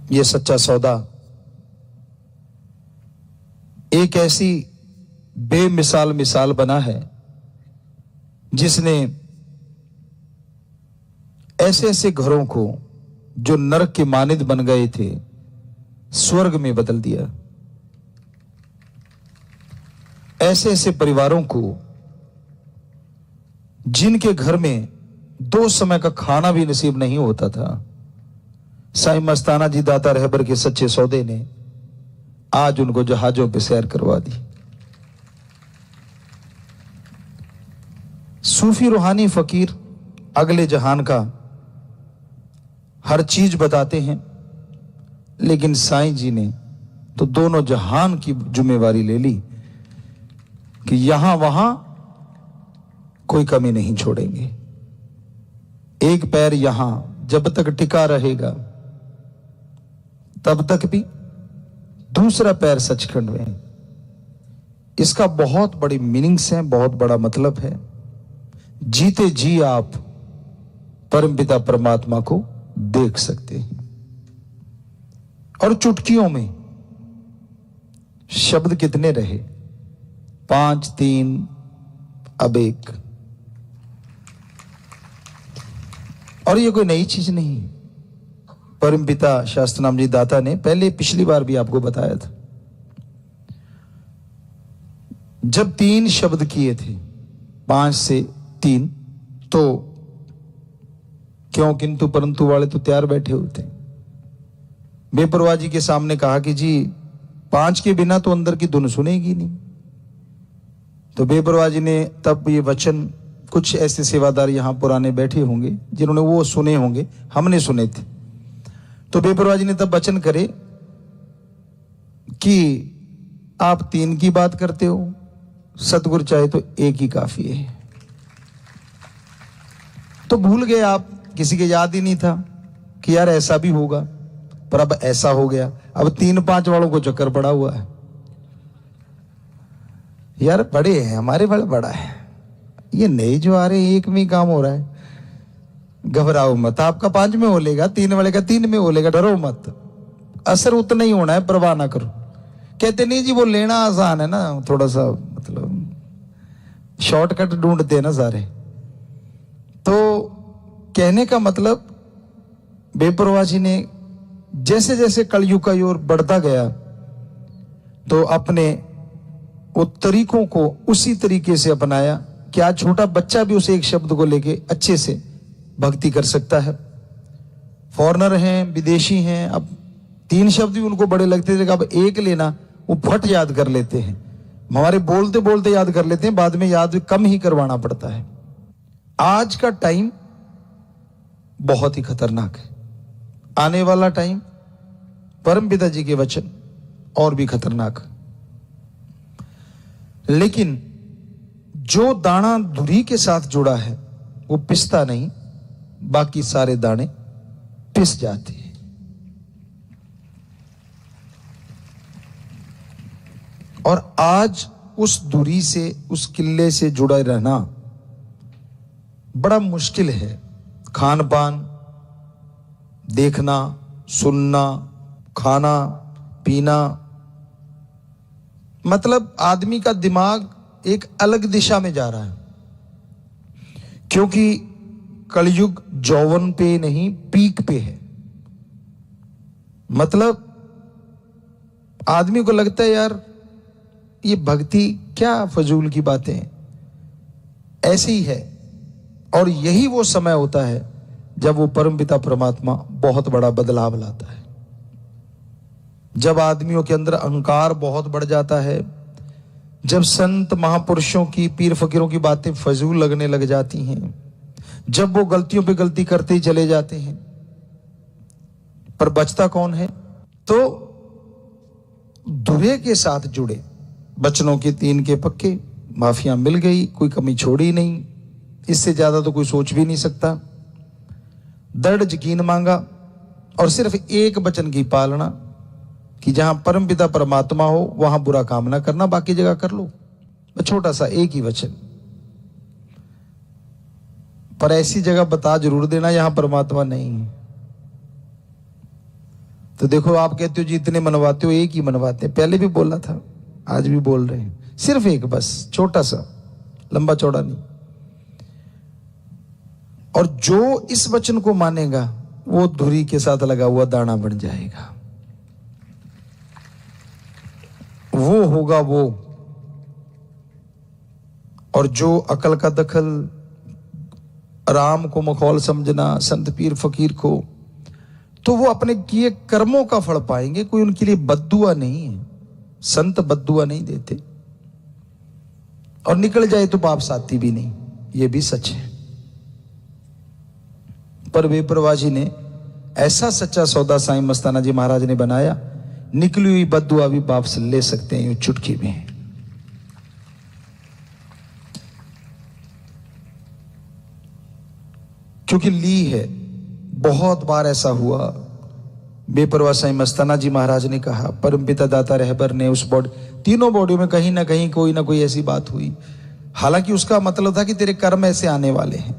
ये सच्चा सौदा एक ऐसी बेमिसाल मिसाल बना है जिसने ऐसे ऐसे घरों को जो नरक के मानिद बन गए थे स्वर्ग में बदल दिया। ऐसे ऐसे परिवारों को जिनके घर में 2 समय का खाना भी नसीब नहीं होता था, साईं मस्ताना जी दाता रहबर के सच्चे सौदे ने आज उनको जहाजों पे सैर करवा दी। सूफी रूहानी फकीर अगले जहान का हर चीज बताते हैं, लेकिन साईं जी ने तो दोनों जहान की जिम्मेवारी ले ली कि यहां वहां कोई कमी नहीं छोड़ेंगे। एक पैर यहां जब तक टिका रहेगा तब तक भी दूसरा पैर सचखंड में। इसका बहुत बड़ी मीनिंग्स है, बहुत बड़ा मतलब है। जीते जी आप परमपिता परमात्मा को देख सकते हैं। और चुटकियों में शब्द कितने रहे? 5, 3, अब 1। और ये कोई नई चीज नहीं। परमपिता शास्त्रनाम जी दाता ने पहले पिछली बार भी आपको बताया था, जब 3 शब्द किए थे 5 से 3, तो क्यों किंतु परंतु वाले तो तैयार बैठे होते हैं। बेपरवाह जी के सामने कहा कि जी 5 के बिना तो अंदर की धुन सुनेगी नहीं। तो बेपरवाह जी ने तब ये वचन, कुछ ऐसे सेवादार यहां पुराने बैठे होंगे जिन्होंने वो सुने होंगे, हमने सुने थे। तो बेपरवाह जी ने तब वचन करे कि आप 3 की बात करते हो, सतगुरु चाहे तो 1 ही काफी है। तो भूल गए आप, किसी के याद ही नहीं था कि यार ऐसा भी होगा, पर अब ऐसा हो गया। अब 3-5 वालों को चक्कर पड़ा हुआ है। यार बड़े हैं हमारे, बड़ा है ये, नए जो आ रहे हैं 1 में ही काम हो रहा है। घबराओ मत, आपका 5 में हो लेगा, 3 वाले का 3 में हो लेगा, डरो मत, असर उतना ही होना है, परवाह ना करो। कहते नहीं जी वो लेना आसान है ना, थोड़ा सा मतलब शॉर्टकट ढूंढते हैं ना सारे। तो कहने का मतलब बेपरवाह जी ने जैसे जैसे कलयुग का ओर बढ़ता गया तो अपने वो तरीकों को उसी तरीके से अपनाया कि आज छोटा बच्चा भी उस एक शब्द को लेके अच्छे से भक्ति कर सकता है। फॉरेनर हैं, विदेशी हैं, अब 3 शब्द भी उनको बड़े लगते थे, अब 1 लेना वो फट याद कर लेते हैं। हमारे बोलते बोलते याद कर लेते हैं, बाद में याद कम ही करवाना पड़ता है। आज का टाइम बहुत ही खतरनाक है, आने वाला टाइम परमपिता जी के वचन और भी खतरनाक। लेकिन जो दाना धुरी के साथ जुड़ा है वो पिसता नहीं, बाकी सारे दाने पिस जाते हैं। और आज उस धुरी से, उस किले से जुड़ा रहना बड़ा मुश्किल है। खान पान, देखना, सुनना, खाना पीना, मतलब आदमी का दिमाग एक अलग दिशा में जा रहा है, क्योंकि कलयुग जौवन पे नहीं पीक पे है। मतलब आदमी को लगता है यार ये भक्ति क्या फजूल की बातें हैं, ऐसे ही है। और यही वो समय होता है जब वो परमपिता परमात्मा बहुत बड़ा बदलाव लाता है। जब आदमियों के अंदर अहंकार बहुत बढ़ जाता है, जब संत महापुरुषों की, पीर फकीरों की बातें फजूल लगने लग जाती हैं, जब वो गलतियों पे गलती करते ही चले जाते हैं, पर बचता कौन है? तो धुरे के साथ जुड़े बचनों के 3 के पक्के, माफिया मिल गई, कोई कमी छोड़ी नहीं, इससे ज्यादा तो कोई सोच भी नहीं सकता। दृढ़ यकीन मांगा और सिर्फ एक वचन की पालना कि जहां परमपिता परमात्मा हो वहां बुरा काम ना करना, बाकी जगह कर लो। छोटा सा एक ही वचन, पर ऐसी जगह बता जरूर देना जहां परमात्मा नहीं है। तो देखो, आप कहते हो जी इतने मनवाते हो, एक ही मनवाते हैं। पहले भी बोला था, आज भी बोल रहे हैं, सिर्फ एक, बस छोटा सा, लंबा चौड़ा नहीं। और जो इस वचन को मानेगा वो धुरी के साथ लगा हुआ दाना बन जाएगा, वो होगा वो। और जो अकल का दखल, राम को मखौल समझना, संत पीर फकीर को, तो वो अपने किए कर्मों का फल पाएंगे। कोई उनके लिए बद्दुआ नहीं है, संत बद्दुआ नहीं देते। और निकल जाए तो पाप साथी भी नहीं, ये भी सच है। पर बेपरवाह जी ने ऐसा सच्चा सौदा साईं मस्ताना जी महाराज ने बनाया, निकली हुई बद्दुआ भी वापस ले सकते हैं यूं चुटकी में। क्योंकि ली है। बहुत बार ऐसा हुआ, बेपरवाह साईं मस्ताना जी महाराज ने कहा, परमपिता दाता रहबर ने उस बॉडी, तीनों बॉडियों में कहीं ना कहीं कोई ना कोई ऐसी बात हुई। हालांकि उसका मतलब था कि तेरे कर्म ऐसे आने वाले हैं,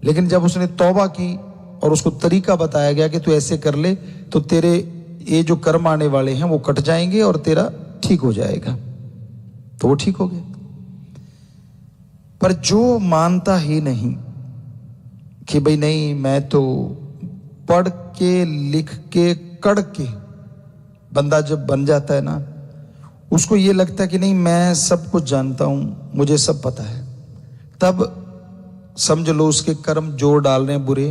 लेकिन जब उसने तौबा की और उसको तरीका बताया गया कि तू ऐसे कर ले तो तेरे ये जो कर्म आने वाले हैं वो कट जाएंगे और तेरा ठीक हो जाएगा, तो वो ठीक हो गया। पर जो मानता ही नहीं कि भाई नहीं, मैं तो पढ़ के लिख के कड़ के, बंदा जब बन जाता है ना, उसको ये लगता है कि नहीं मैं सब कुछ जानता हूं, मुझे सब पता है, तब समझ लो उसके कर्म जोर डाल रहे हैं बुरे,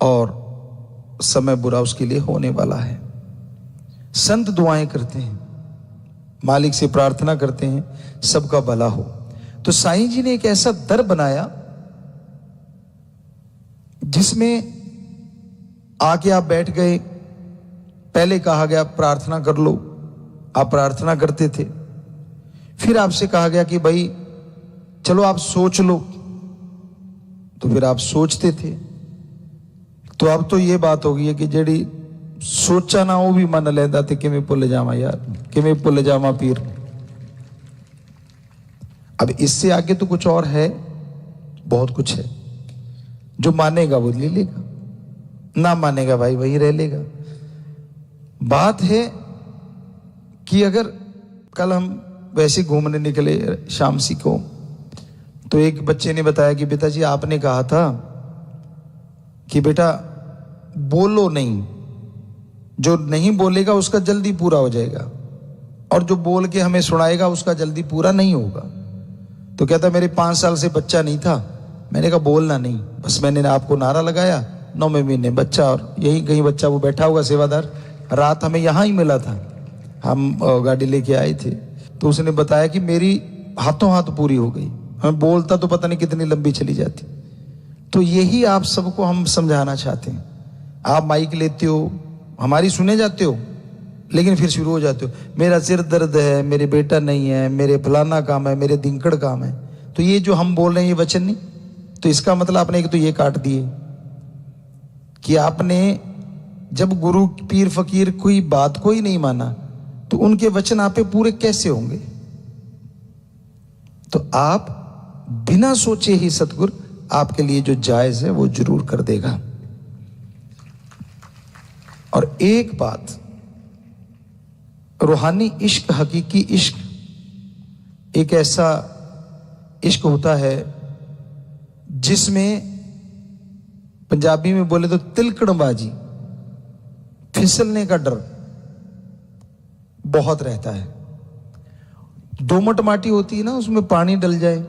और समय बुरा उसके लिए होने वाला है। संत दुआएं करते हैं, मालिक से प्रार्थना करते हैं सबका भला हो। तो साईं जी ने एक ऐसा दर बनाया जिसमें आके आप बैठ गए, पहले कहा गया प्रार्थना कर लो, आप प्रार्थना करते थे। फिर आपसे कहा गया कि भाई चलो आप सोच लो, तो फिर आप सोचते थे। तो अब तो ये बात हो गई है कि जेड़ी सोचा ना वो भी मन लेंदा थे, किमें भुल जावा यार, किमें भुल जावा पीर। अब इससे आगे तो कुछ और है, बहुत कुछ है। जो मानेगा वो ले लेगा, ना मानेगा भाई वही रह लेगा। बात है कि अगर कल हम वैसे घूमने निकले शाम सी को, तो एक बच्चे ने बताया कि पिताजी आपने कहा था कि बेटा बोलो नहीं, जो नहीं बोलेगा उसका जल्दी पूरा हो जाएगा, और जो बोल के हमें सुनाएगा उसका जल्दी पूरा नहीं होगा। तो कहता मेरे 5 साल से बच्चा नहीं था, मैंने कहा बोलना नहीं, बस मैंने आपको नारा लगाया, 9वें महीने बच्चा, और यही कहीं बच्चा वो बैठा होगा सेवादार, रात हमें यहाँ ही मिला था, हम गाड़ी लेके आए थे। तो उसने बताया कि मेरी हाथों हाथ पूरी हो गई, हमें बोलता तो पता नहीं कितनी लंबी चली जाती। तो यही आप सबको हम समझाना चाहते हैं। आप माइक लेते हो, हमारी सुने जाते हो, लेकिन फिर शुरू हो जाते हो मेरा सिर दर्द है, मेरे बेटा नहीं है, मेरे फलाना काम है, मेरे दिनकड़ काम है। तो ये जो हम बोल रहे हैं ये वचन नहीं, तो इसका मतलब आपने एक तो ये काट दिए कि आपने जब गुरु पीर फकीर कोई बात को ही नहीं माना, तो उनके वचन आप पे पूरे कैसे होंगे। तो आप बिना सोचे ही सतगुरु आपके लिए जो जायज है वो जरूर कर देगा। और एक बात, रूहानी इश्क, हकीकी इश्क एक ऐसा इश्क होता है जिसमें पंजाबी में बोले तो तिलकड़बाजी, फिसलने का डर बहुत रहता है। दोमट माटी होती है ना, उसमें पानी डल जाए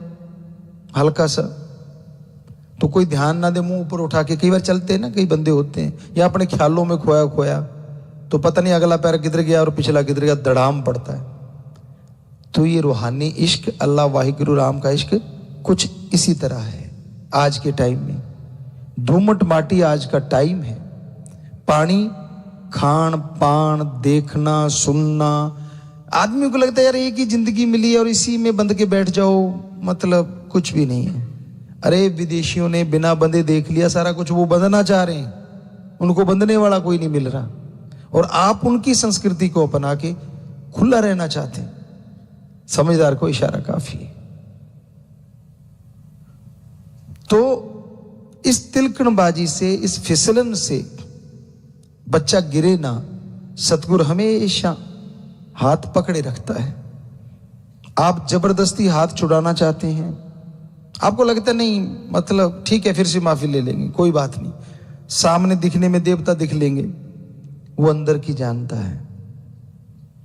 हल्का सा, तो कोई ध्यान ना दे, मुंह ऊपर उठा के, कई बार चलते हैं ना, कई बंदे होते हैं, या अपने ख्यालों में खोया खोया, तो पता नहीं अगला पैर किधर गया और पिछला किधर गया, धड़ाम पड़ता है। तो ये रूहानी इश्क, अल्लाह वाहिगुरु राम का इश्क कुछ इसी तरह है। आज के टाइम में दोमट माटी आज का टाइम है, पानी, खान पान, देखना सुनना, आदमी को लगता है यार एक ही जिंदगी मिली है और इसी में बंध के बैठ जाओ, मतलब कुछ भी नहीं है। अरे विदेशियों ने बिना बंधे देख लिया सारा कुछ, वो बंधना चाह रहे हैं, उनको बंधने वाला कोई नहीं मिल रहा, और आप उनकी संस्कृति को अपना के खुला रहना चाहते हैं। समझदार को इशारा काफी है। तो इस तिलकणबाजी से, इस फिसलन से बच्चा गिरे ना, सतगुरु हमेशा हाथ पकड़े रखता है। आप जबरदस्ती हाथ छुड़ाना चाहते हैं, आपको लगता नहीं मतलब ठीक है फिर से माफी ले लेंगे, कोई बात नहीं, सामने दिखने में देवता दिख लेंगे, वो अंदर की जानता है,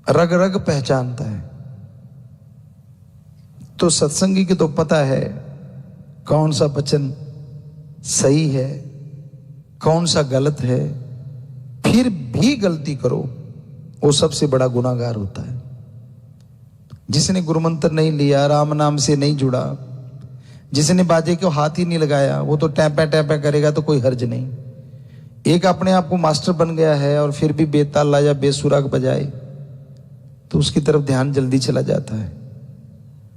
रग रग पहचानता है। तो सत्संगी की तो पता है कौन सा वचन सही है, कौन सा गलत है। फिर भी गलती करो, वो सबसे बड़ा गुनाहगार होता है। जिसने गुरुमंत्र नहीं लिया, राम नाम से नहीं जुड़ा, जिसने बाजे को हाथ ही नहीं लगाया, वो तो टैपा टैपा करेगा तो कोई हर्ज नहीं। एक अपने आप को मास्टर बन गया है और फिर भी बेताला या बेसुराग बजाए तो उसकी तरफ ध्यान जल्दी चला जाता है।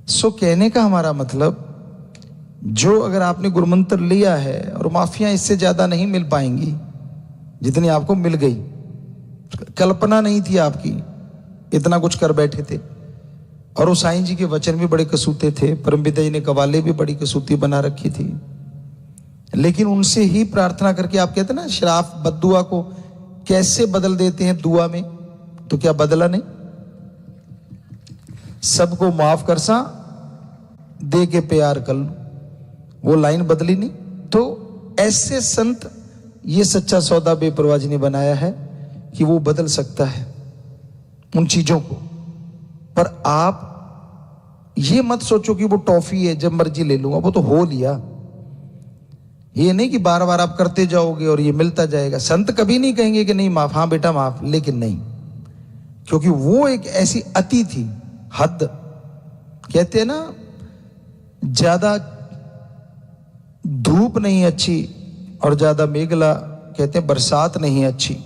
सो कहने का हमारा मतलब, जो अगर आपने गुरुमंत्र लिया है और माफियां इससे ज्यादा नहीं मिल पाएंगी जितनी आपको मिल गई, कल्पना नहीं थी आपकी, इतना कुछ कर बैठे थे। और वो साईं जी के वचन भी बड़े कसूते थे, परमपिता जी ने कवाले भी बड़ी कसूती बना रखी थी, लेकिन उनसे ही प्रार्थना करके, आप कहते ना श्राप बद्दुआ को कैसे बदल देते हैं दुआ में, तो क्या बदला नहीं? सबको माफ कर सा दे के प्यार कर लो, वो लाइन बदली नहीं। तो ऐसे संत, ये सच्चा सौदा बेपरवाह जी ने बनाया है कि वो बदल सकता है उन चीजों को। पर आप ये मत सोचो कि वो टॉफी है जब मर्जी ले लूंगा, वो तो हो लिया। ये नहीं कि बार बार आप करते जाओगे और ये मिलता जाएगा। संत कभी नहीं कहेंगे कि नहीं माफ, हाँ बेटा माफ, लेकिन नहीं, क्योंकि वो एक ऐसी अति थी, हद। कहते हैं ना, ज्यादा धूप नहीं अच्छी और ज्यादा मेघला, कहते हैं बरसात नहीं अच्छी,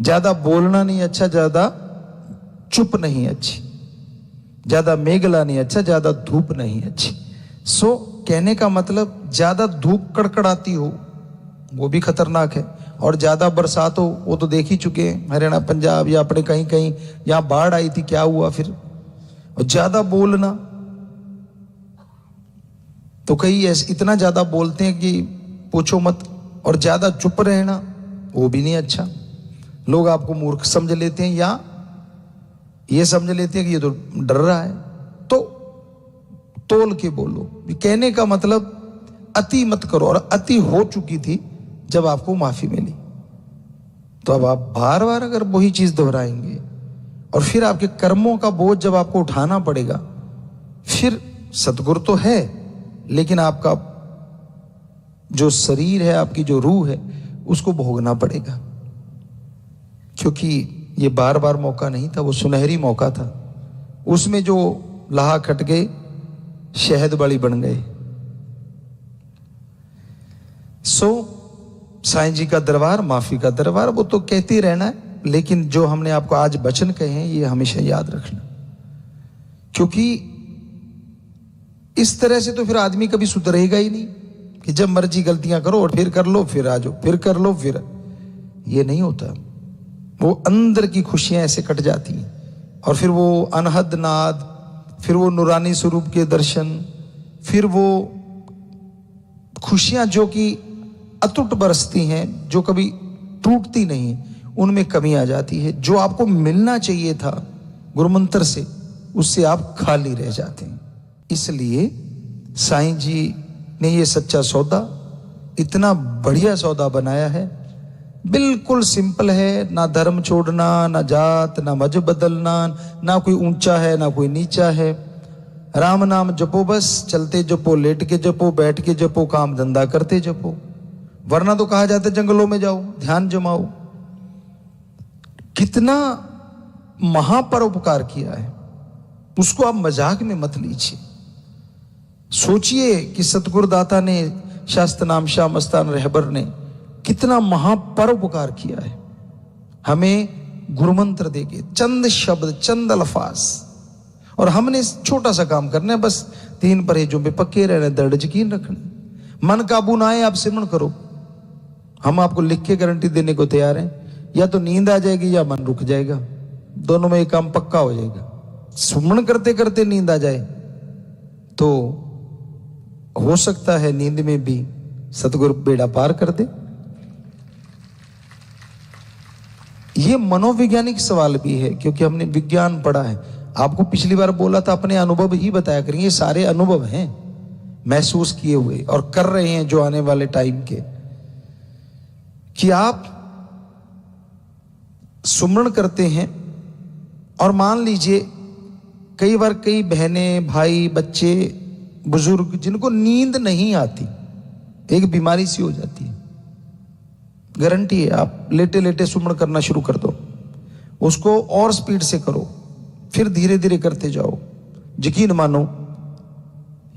ज्यादा बोलना नहीं अच्छा, ज्यादा चुप नहीं अच्छी, ज्यादा मेघला नहीं अच्छा, ज्यादा धूप नहीं अच्छी। सो कहने का मतलब, ज्यादा धूप कड़कड़ाती हो वो भी खतरनाक है, और ज्यादा बरसात हो वो तो देख ही चुके हैं, हरियाणा पंजाब या अपने कहीं कहीं यहां बाढ़ आई थी, क्या हुआ फिर। और ज्यादा बोलना तो कई ऐसे इतना ज्यादा बोलते हैं कि पूछो मत, और ज्यादा चुप रहना वो भी नहीं अच्छा। लोग आपको मूर्ख समझ लेते हैं या ये समझ लेते हैं कि ये तो डर रहा है। तो तोल के बोलो, कहने का मतलब अति मत करो। और अति हो चुकी थी जब आपको माफी मिली, तो अब आप बार बार अगर वही चीज दोहराएंगे और फिर आपके कर्मों का बोझ जब आपको उठाना पड़ेगा, फिर सतगुरु तो है लेकिन आपका जो शरीर है, आपकी जो रूह है, उसको भोगना पड़ेगा। क्योंकि ये बार बार मौका नहीं था, वो सुनहरी मौका था। उसमें जो लाहा खट गए, शहद बड़ी बन गए। सो साईं जी का दरबार, माफी का दरबार, वो तो कहते रहना है, लेकिन जो हमने आपको आज वचन कहे हैं ये हमेशा याद रखना। क्योंकि इस तरह से तो फिर आदमी कभी सुधरेगा ही नहीं कि जब मर्जी गलतियां करो और फिर कर लो, फिर आ जाओ, फिर कर लो, फिर। ये नहीं होता। वो अंदर की खुशियां ऐसे कट जाती हैं, और फिर वो अनहद नाद, फिर वो नूरानी स्वरूप के दर्शन, फिर वो खुशियां जो कि अटूट बरसती हैं, जो कभी टूटती नहीं, उनमें कमी आ जाती है। जो आपको मिलना चाहिए था गुरुमंत्र से, उससे आप खाली रह जाते हैं। इसलिए साईं जी ने ये सच्चा सौदा, इतना बढ़िया सौदा बनाया है। बिल्कुल सिंपल है, ना धर्म छोड़ना, ना जात, ना मजहब बदलना, ना कोई ऊंचा है ना कोई नीचा है। राम नाम जपो, बस चलते जपो, लेट के जपो, बैठ के जपो, काम धंधा करते जपो। वरना तो कहा जाता है जंगलों में जाओ, ध्यान जमाओ। कितना महापरोपकार किया है, उसको आप मजाक में मत लीजिए। सोचिए कि सतगुरुदाता ने, शास्त्र नाम शाह मस्तान रहबर ने कितना महापरोपकार किया है। हमें गुरुमंत्र देके चंद शब्द, चंद अल्फाज, और हमने छोटा सा काम करना है, बस 3 परहेजों पे पक्के रहना, दृढ़ यकीन रखना। मन काबू ना आए, आप सिमरण करो। हम आपको लिख के गारंटी देने को तैयार हैं, या तो नींद आ जाएगी या मन रुक जाएगा, दोनों में एक काम पक्का हो जाएगा। सुमरण करते करते नींद आ जाए तो हो सकता है नींद में भी सतगुरु बेड़ा पार कर दे। ये मनोवैज्ञानिक सवाल भी है, क्योंकि हमने विज्ञान पढ़ा है। आपको पिछली बार बोला था अपने अनुभव ही बताया करेंगे, ये सारे अनुभव हैं महसूस किए हुए और कर रहे हैं जो आने वाले टाइम के, कि आप सुमरण करते हैं और मान लीजिए कई बार कई बहनें, भाई, बच्चे, बुजुर्ग जिनको नींद नहीं आती, एक बीमारी सी हो जाती है, गारंटी है आप लेटे लेटे सुमरण करना शुरू कर दो, उसको और स्पीड से करो, फिर धीरे धीरे करते जाओ, यकीन मानो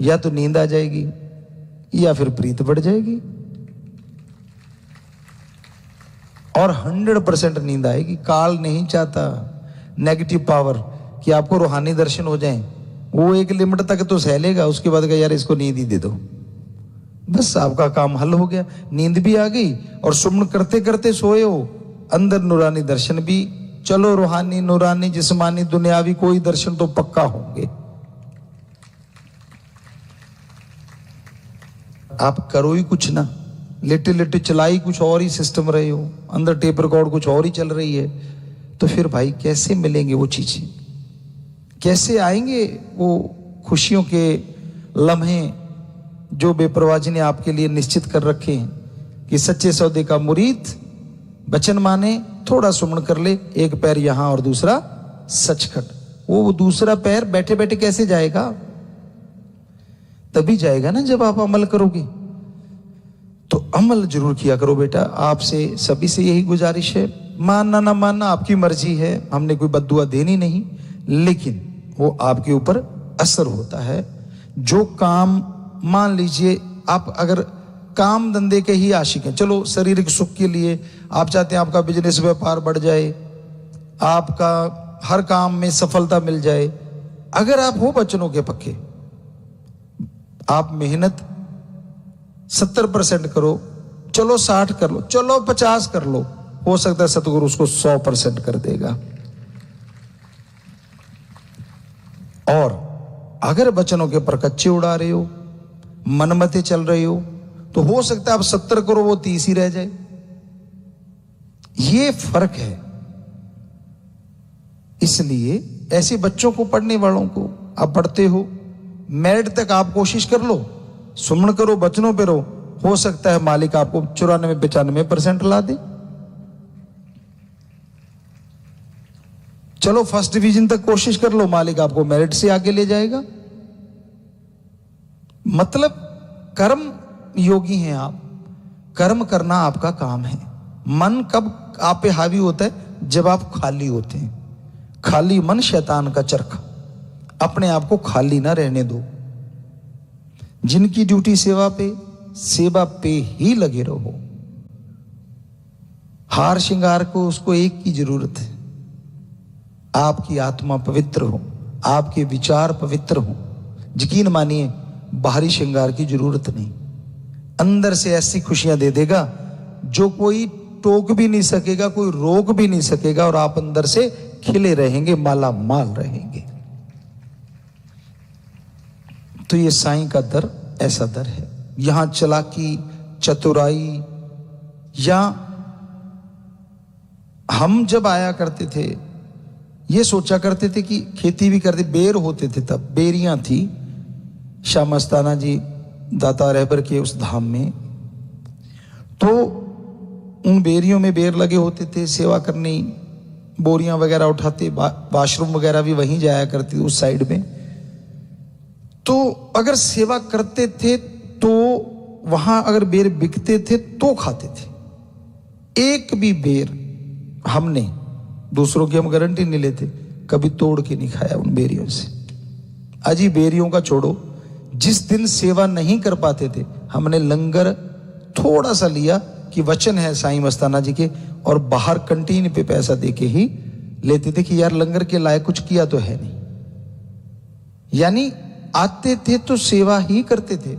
या तो नींद आ जाएगी या फिर प्रीत बढ़ जाएगी, और 100% नींद आएगी। काल नहीं चाहता नेगेटिव पावर कि आपको रूहानी दर्शन हो जाएं, वो एक लिमिट तक तो सह लेगा, उसके बाद यार इसको नींद ही दे दो, बस आपका काम हल हो गया, नींद भी आ गई और सुमन करते करते सोए हो, अंदर नूरानी दर्शन भी। चलो रूहानी, नूरानी, जिस्मानी, दुनियावी कोई दर्शन तो पक्का होंगे। आप करो ही कुछ ना, लेटे लेटे चलाई कुछ और ही सिस्टम रहे हो, अंदर टेप रिकॉर्ड कुछ और ही चल रही है, तो फिर भाई कैसे मिलेंगे वो चीजें, कैसे आएंगे वो खुशियों के लम्हे जो बेपरवाह जी ने आपके लिए निश्चित कर रखे हैं कि सच्चे सौदे का मुरीद वचन माने, थोड़ा सुमन कर ले, एक पैर यहां और दूसरा सचखंड। वो दूसरा पैर बैठे बैठे कैसे जाएगा? तभी जाएगा ना जब आप अमल करोगे। तो अमल जरूर किया करो बेटा, आपसे सभी से यही गुजारिश है। मानना ना मानना आपकी मर्जी है, हमने कोई बद्दुआ देनी नहीं, लेकिन वो आपके ऊपर असर होता है। जो काम, मान लीजिए आप अगर काम धंधे के ही आशिक हैं, चलो शारीरिक सुख के लिए आप चाहते हैं आपका बिजनेस व्यापार बढ़ जाए, आपका हर काम में सफलता मिल जाए, अगर आप हो वचनों के पक्के, आप मेहनत 70% करो, चलो 60 कर लो, चलो 50 कर लो, हो सकता है सतगुरु उसको 100% कर देगा। और अगर वचनों के ऊपर कच्चे उड़ा रहे हो, मनमते चल रहे हो, तो हो सकता है आप 70 करो, वो 30 ही रह जाए। ये फर्क है। इसलिए ऐसे बच्चों को, पढ़ने वालों को, आप पढ़ते हो, मेरिट तक आप कोशिश कर लो, सुमन करो, बचनों पे रहो, हो सकता है मालिक आपको 94-95% ला दे। चलो फर्स्ट डिवीजन तक कोशिश कर लो, मालिक आपको मेरिट से आगे ले जाएगा। मतलब कर्म योगी हैं आप, कर्म करना आपका काम है। मन कब आप पे हावी होता है? जब आप खाली होते हैं। खाली मन शैतान का चरखा, अपने आप को खाली ना रहने दो। जिनकी ड्यूटी सेवा पे ही लगे रहो। हार श्रृंगार को उसको एक की जरूरत है, आपकी आत्मा पवित्र हो, आपके विचार पवित्र हो। यकीन मानिए बाहरी श्रृंगार की जरूरत नहीं, अंदर से ऐसी खुशियां दे देगा जो कोई टोक भी नहीं सकेगा, कोई रोक भी नहीं सकेगा, और आप अंदर से खिले रहेंगे, माला माल रहेंगे। तो ये साईं का दर ऐसा दर है। यहां चालाकी, चतुराई, या हम जब आया करते थे ये सोचा करते थे कि खेती भी करते, बेर होते थे, तब बेरियां थी शाह मस्ताना जी दाता रहबर के उस धाम में, तो उन बेरियों में बेर लगे होते थे, सेवा करनी, बोरियां वगैरह उठाते, वाशरूम वगैरह भी वहीं जाया करती उस साइड में। तो अगर सेवा करते थे तो वहां अगर बेर बिकते थे तो खाते थे। एक भी बेर हमने, दूसरों की हम गारंटी नहीं लेते, कभी तोड़ के नहीं खाया उन बेरियों से। अजी बेरियों का छोड़ो, जिस दिन सेवा नहीं कर पाते थे, हमने लंगर थोड़ा सा लिया कि वचन है साईं मस्ताना जी के, और बाहर कंटीन पे पैसा देके ही लेते थे कि यार लंगर के लायक कुछ किया तो है नहीं। यानी आते थे तो सेवा ही करते थे।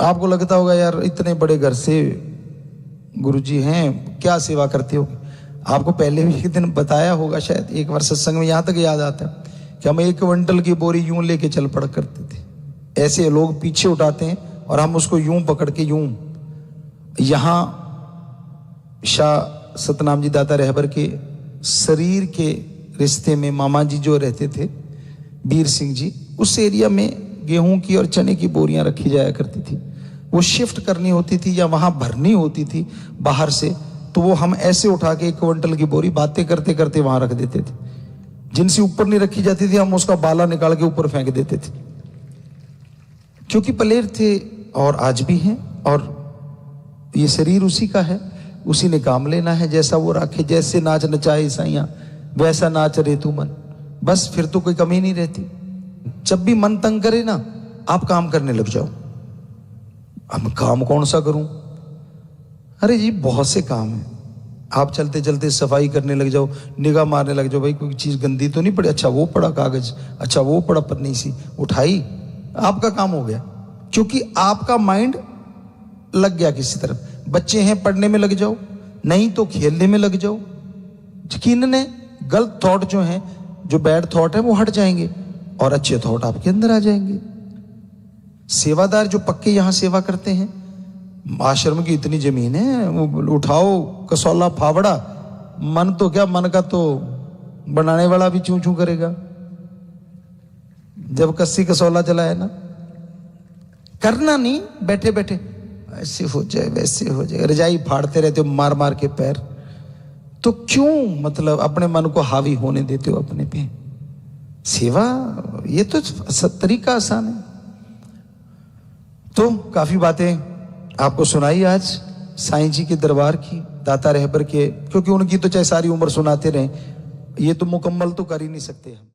आपको लगता होगा यार इतने बड़े घर से गुरुजी हैं, क्या सेवा करते हो? आपको पहले भी एक दिन बताया होगा शायद, एक बार सत्संग में, यहां तक याद आता है कि हम 1 क्विंटल की बोरी यूं लेके चल पड़ करते थे। ऐसे लोग पीछे उठाते हैं और हम उसको यूं पकड़ के यूं, यहां शाह सतनाम जी दाता रहबर के शरीर के रिश्ते में मामा जी जो रहते थे वीर सिंह जी, उस एरिया में गेहूं की और चने की बोरियां रखी जाया करती थी। वो शिफ्ट करनी होती थी या वहां भरनी होती थी बाहर से, तो वो हम ऐसे उठा के 1 क्विंटल की बोरी बातें करते करते वहां रख देते थे। जिनसे ऊपर नहीं रखी जाती थी हम उसका बाला निकाल के ऊपर फेंक देते थे, क्योंकि पलेर थे और आज भी हैं, और ये शरीर उसी का है, उसी ने काम लेना है। जैसा वो राखे, जैसे नाच नचाए ईसाइयां वैसा नाच रे तू मन, बस फिर तो कोई कमी नहीं रहती। जब भी मन तंग करे ना, आप काम करने लग जाओ। अब काम कौन सा करूं? अरे जी बहुत से काम है। आप चलते चलते सफाई करने लग जाओ, निगाह मारने लग जाओ, भाई कोई चीज गंदी तो नहीं पड़ी, अच्छा वो पड़ा कागज, अच्छा वो पड़ा पन्नी सी, उठाई, आपका काम हो गया, क्योंकि आपका माइंड लग गया किसी तरफ। बच्चे हैं, पढ़ने में लग जाओ, नहीं तो खेलने में लग जाओ। यकीनन है गलत थॉट जो हैं, जो बैड थॉट है वो हट जाएंगे और अच्छे थॉट आपके अंदर आ जाएंगे। सेवादार जो पक्के यहां सेवा करते हैं, आश्रम की इतनी जमीन है, वो उठाओ कसौला फावड़ा, मन तो क्या, मन का तो बनाने वाला भी चूं चूं करेगा जब कस्सी कसौला चलाए ना। करना नहीं, बैठे बैठे ऐसे हो जाए वैसे हो जाए, रजाई फाड़ते रहते हो मार मार के पैर, तो क्यों मतलब अपने मन को हावी होने देते हो अपने पे। सेवा ये तो तरीका आसान है। तो काफी बातें आपको सुनाई आज साईं जी के दरबार की, दाता रहबर के, क्योंकि उनकी तो चाहे सारी उम्र सुनाते रहे, ये तो मुकम्मल तो कर ही नहीं सकते हम।